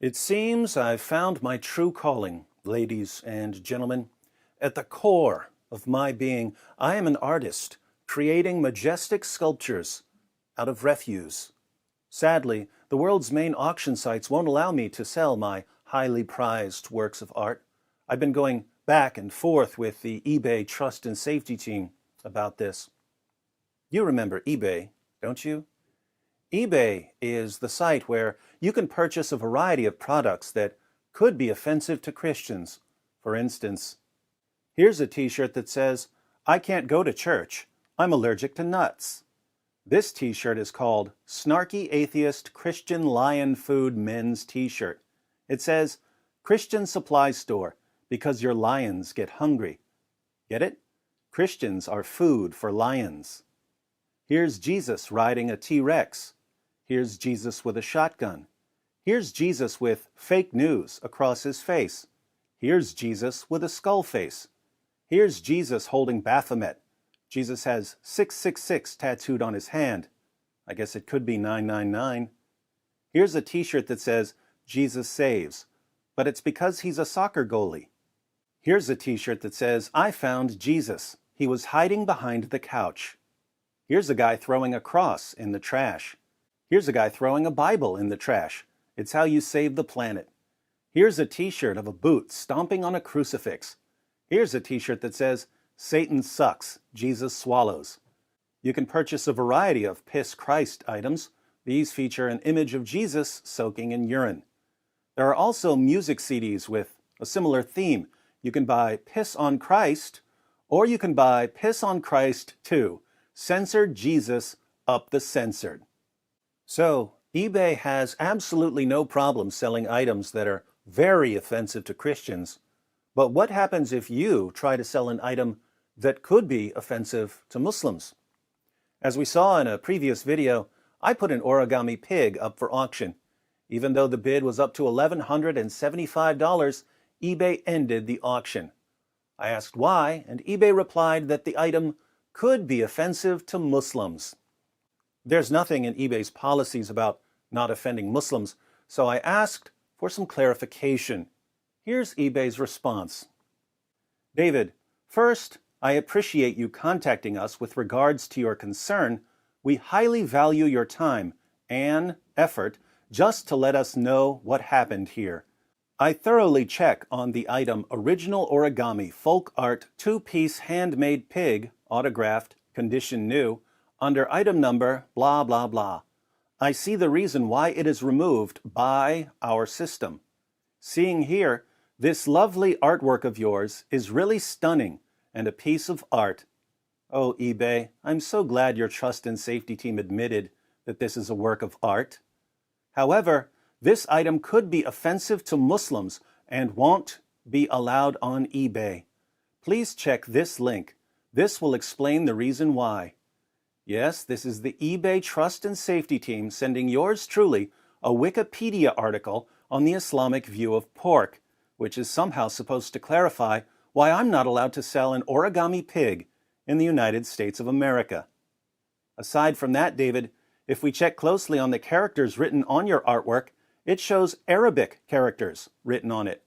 It seems I've found my true calling, ladies and gentlemen. At the core of my being, I am an artist, creating majestic sculptures out of refuse. Sadly, the world's main auction sites won't allow me to sell my highly prized works of art. I've been going back and forth with the eBay trust and safety team about this. You remember eBay, don't you? eBay is the site where you can purchase a variety of products that could be offensive to Christians. For instance, here's a t-shirt that says, "I can't go to church. I'm allergic to nuts." This t-shirt is called Snarky Atheist Christian Lion Food Men's T-shirt. It says, "Christian Supply Store, because your lions get hungry." Get it? Christians are food for lions. Here's Jesus riding a T-Rex. Here's Jesus with a shotgun. Here's Jesus with fake news across his face. Here's Jesus with a skull face. Here's Jesus holding Baphomet. Jesus has 666 tattooed on his hand. I guess it could be 999. Here's a t-shirt that says, "Jesus saves," but it's because he's a soccer goalie. Here's a t-shirt that says, "I found Jesus. He was hiding behind the couch." Here's a guy throwing a cross in the trash. Here's a guy throwing a Bible in the trash. It's how you save the planet. Here's a t-shirt of a boot stomping on a crucifix. Here's a t-shirt that says, "Satan sucks, Jesus swallows." You can purchase a variety of Piss Christ items. These feature an image of Jesus soaking in urine. There are also music CDs with a similar theme. You can buy Piss on Christ, or you can buy Piss on Christ 2, Censored Jesus Up the Censored. So, eBay has absolutely no problem selling items that are very offensive to Christians. But what happens if you try to sell an item that could be offensive to Muslims? As we saw in a previous video, I put an origami pig up for auction. Even though the bid was up to $1,175, eBay ended the auction. I asked why, and eBay replied that the item could be offensive to Muslims. There's nothing in eBay's policies about not offending Muslims, so I asked for some clarification. Here's eBay's response. David, first, I appreciate you contacting us with regards to your concern. We highly value your time and effort just to let us know what happened here. I thoroughly check on the item Original Origami Folk Art 2-piece handmade pig, autographed, condition new, under item number blah blah blah. I see the reason why it is removed by our system. Seeing here, this lovely artwork of yours is really stunning and a piece of art. Oh, eBay, I'm so glad your trust and safety team admitted that this is a work of art. However, this item could be offensive to Muslims and won't be allowed on eBay. Please check this link. This will explain the reason why. Yes, this is the eBay Trust and Safety Team sending yours truly a Wikipedia article on the Islamic view of pork, which is somehow supposed to clarify why I'm not allowed to sell an origami pig in the United States of America. Aside from that, David, if we check closely on the characters written on your artwork, it shows Arabic characters written on it.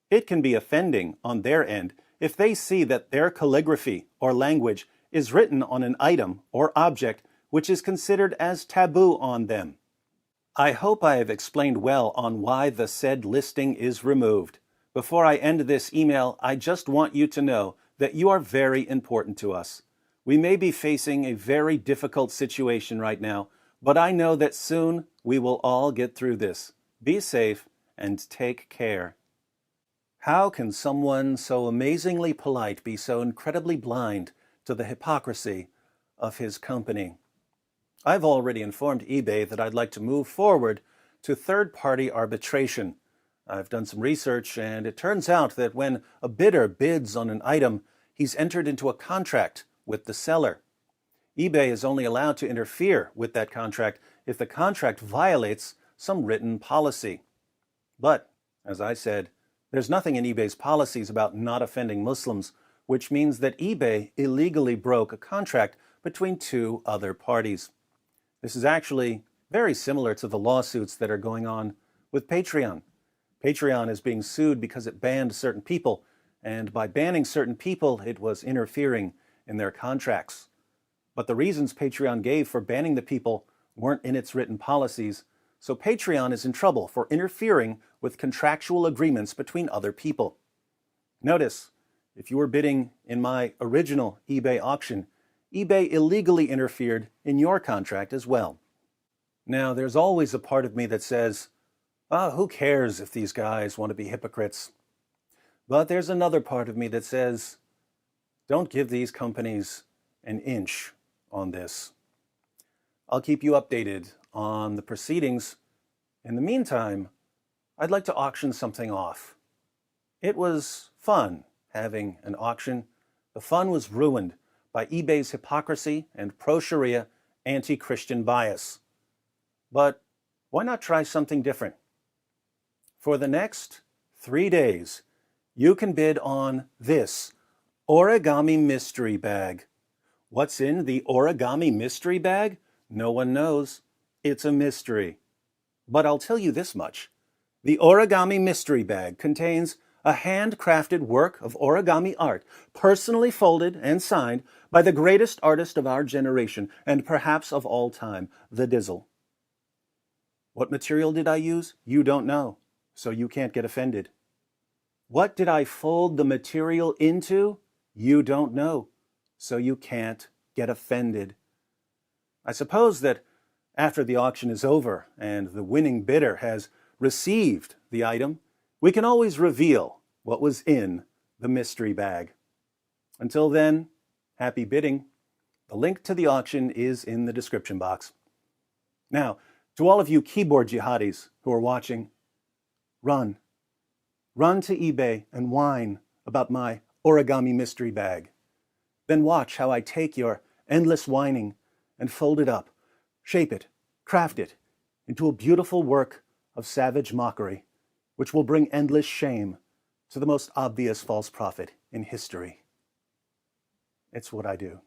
It can be offending on their end if they see that their calligraphy or language is written on an item or object which is considered as taboo on them. I hope I have explained well on why the said listing is removed. Before I end this email, I just want you to know that you are very important to us. We may be facing a very difficult situation right now, but I know that soon we will all get through this. Be safe and take care. How can someone so amazingly polite be so incredibly blind to the hypocrisy of his company? I've already informed eBay that I'd like to move forward to third-party arbitration. I've done some research, and it turns out that when a bidder bids on an item, he's entered into a contract with the seller. eBay is only allowed to interfere with that contract if the contract violates some written policy. But, as I said, there's nothing in eBay's policies about not offending Muslims, which means that eBay illegally broke a contract between two other parties. This is actually very similar to the lawsuits that are going on with Patreon. Patreon is being sued because it banned certain people, and by banning certain people, it was interfering in their contracts. But the reasons Patreon gave for banning the people weren't in its written policies, so Patreon is in trouble for interfering with contractual agreements between other people. Notice, if you were bidding in my original eBay auction, eBay illegally interfered in your contract as well. Now, there's always a part of me that says, who cares if these guys want to be hypocrites? But there's another part of me that says, don't give these companies an inch on this. I'll keep you updated on the proceedings. In the meantime, I'd like to auction something off. It was fun having an auction. The fun was ruined by eBay's hypocrisy and pro-Sharia, anti-Christian bias. But why not try something different? For the next 3 days, you can bid on this origami mystery bag. What's in the origami mystery bag? No one knows. It's a mystery. But I'll tell you this much. The origami mystery bag contains a handcrafted work of origami art, personally folded and signed by the greatest artist of our generation, and perhaps of all time, the Dizzle. What material did I use? You don't know, so you can't get offended. What did I fold the material into? You don't know, so you can't get offended. I suppose that after the auction is over and the winning bidder has received the item, we can always reveal what was in the mystery bag. Until then, happy bidding. The link to the auction is in the description box. Now, to all of you keyboard jihadis who are watching, run. Run to eBay and whine about my origami mystery bag. Then watch how I take your endless whining and fold it up, shape it, craft it into a beautiful work of savage mockery, which will bring endless shame to the most obvious false prophet in history. It's what I do.